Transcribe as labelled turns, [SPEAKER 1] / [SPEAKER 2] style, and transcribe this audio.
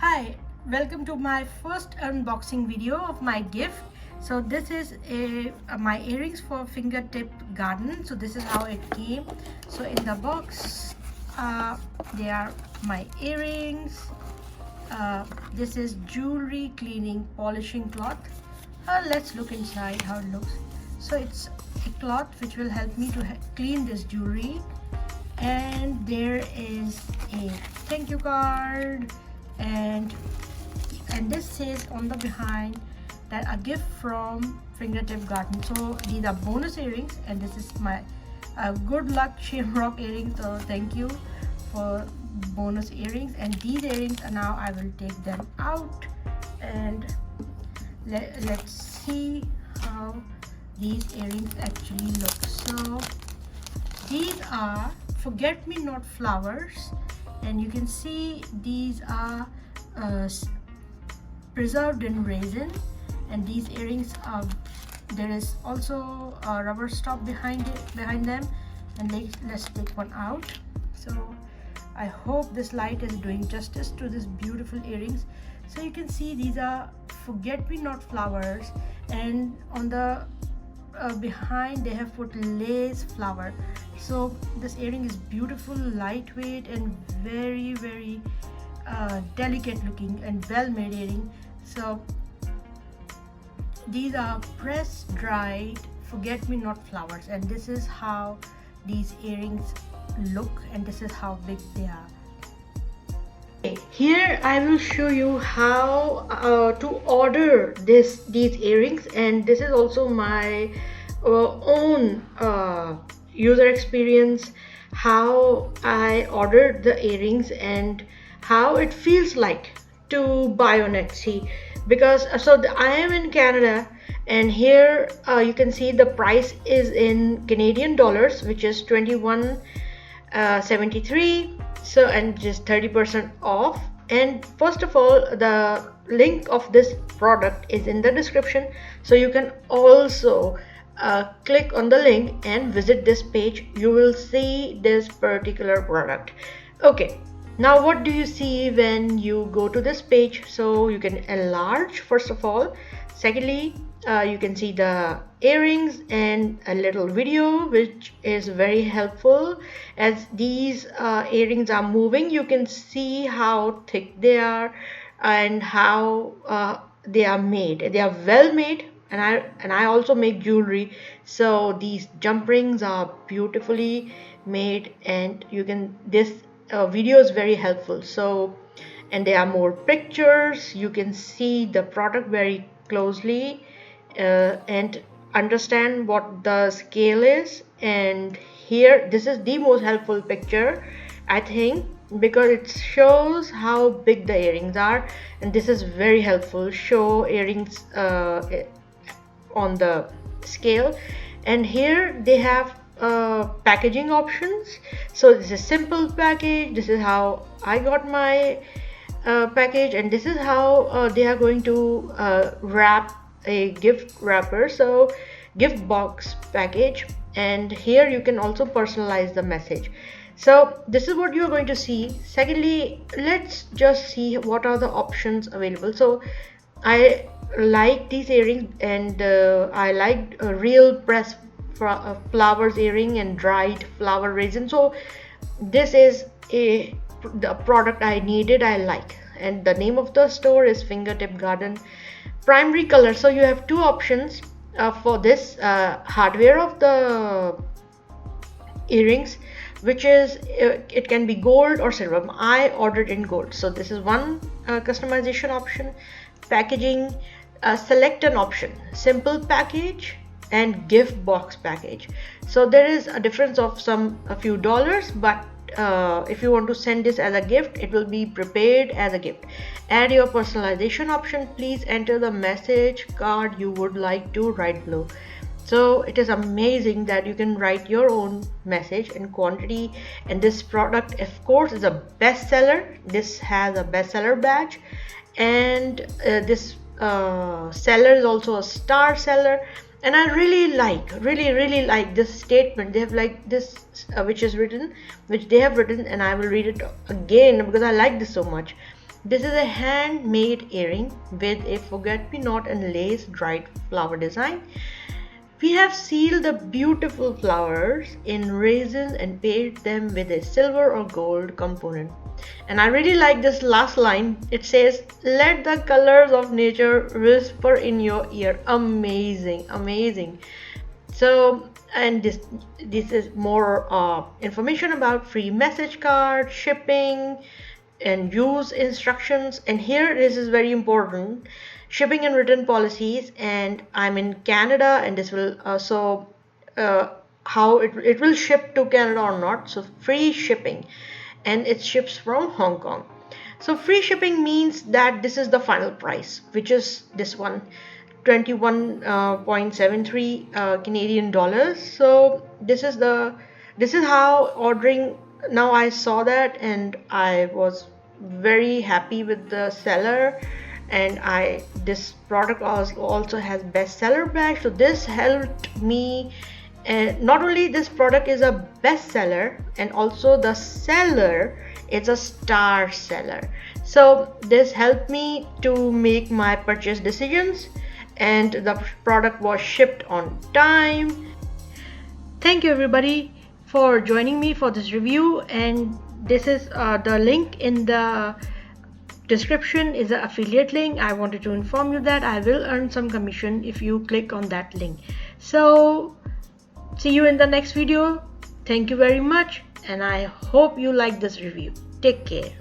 [SPEAKER 1] Hi, welcome to my first unboxing video of my gift. So this is my earrings for Fingertip Garden. So this is how it came. So in the box, they are my earrings. This is jewelry cleaning polishing cloth. Let's look inside how it looks. So it's a cloth which will help me to clean this jewelry. And there is a thank you card, and this says on the behind that a gift from Fingertip Garden. So these are bonus earrings, and this is my good luck shamrock earrings. So thank you for bonus earrings, and these earrings are now I will take them out and let's see how these earrings actually look. So these are forget-me-not flowers, and you can see these are preserved in resin, and these earrings are there is also a rubber stop behind them, and let's take one out. So I hope this light is doing justice to this beautiful earrings. So you can see these are forget-me-not flowers, and on the behind they have put lace flower. So this earring is beautiful, lightweight, and very delicate looking and well made earring. So these are press dried forget-me-not flowers, and this is how these earrings look, and this is how big they are. Here I will show you how to order these earrings, and this is also my own user experience, how I ordered the earrings and how it feels like to buy on Etsy. Because I am in Canada, and here you can see the price is in Canadian dollars, which is 21.73. So, and just 30% off. And first of all, the link of this product is in the description, so you can also click on the link and visit this page. You will see this particular product. Okay, now what do you see when you go to this page? So you can enlarge first of all. Secondly, you can see the earrings and a little video, which is very helpful. As these earrings are moving, you can see how thick they are and how they are made. They are well made, and I also make jewelry, so these jump rings are beautifully made, and you can this video is very helpful. So, and there are more pictures. You can see the product very closely and understand what the scale is. And here, this is the most helpful picture, I think, because it shows how big the earrings are, and this is very helpful. Show earrings on the scale. And here they have packaging options. So this is simple package. This is how I got my package, and this is how they are going to wrap a gift wrapper, so gift box package. And here you can also personalize the message. So this is what you're going to see. Secondly, let's just see what are the options available. So I like these earrings, and I like real press flowers earring and dried flower resin. So this is the product I needed, I like. And the name of the store is Fingertip Garden. Primary color, so you have two options for this hardware of the earrings, which is it can be gold or silver. I ordered in gold, so this is one customization option. Packaging, select an option, simple package and gift box package. So there is a difference of a few dollars, but if you want to send this as a gift, it will be prepared as a gift. Add your personalization option. Please enter the message card you would like to write below. So it is amazing that you can write your own message and quantity. And this product, of course, is a bestseller. This has a bestseller badge, and this seller is also a star seller. And I really like this statement. They have like this which they have written, and I will read it again because I like this so much. This is a handmade earring with a forget-me-not and lace dried flower design. We have sealed the beautiful flowers in resin and paired them with a silver or gold component. And I really like this last line. It says, "Let the colors of nature whisper in your ear." Amazing, amazing. So, and this is more information about free message card, shipping, and use instructions. And here this is very important: shipping and return policies. And I'm in Canada, and this will also how it will ship to Canada or not. So free shipping, and it ships from Hong Kong. So free shipping means that this is the final price, which is this one, 21.73 Canadian dollars. So this is how ordering. Now I saw that and I was very happy with the seller, and I this product also has bestseller badge. So this helped me. And not only this product is a bestseller, and also the seller is a star seller. So this helped me to make my purchase decisions, and the product was shipped on time. Thank you everybody for joining me for this review, and this is the link in the description is an affiliate link. I wanted to inform you that I will earn some commission if you click on that link. So see you in the next video. Thank you very much, and I hope you like this review. Take care.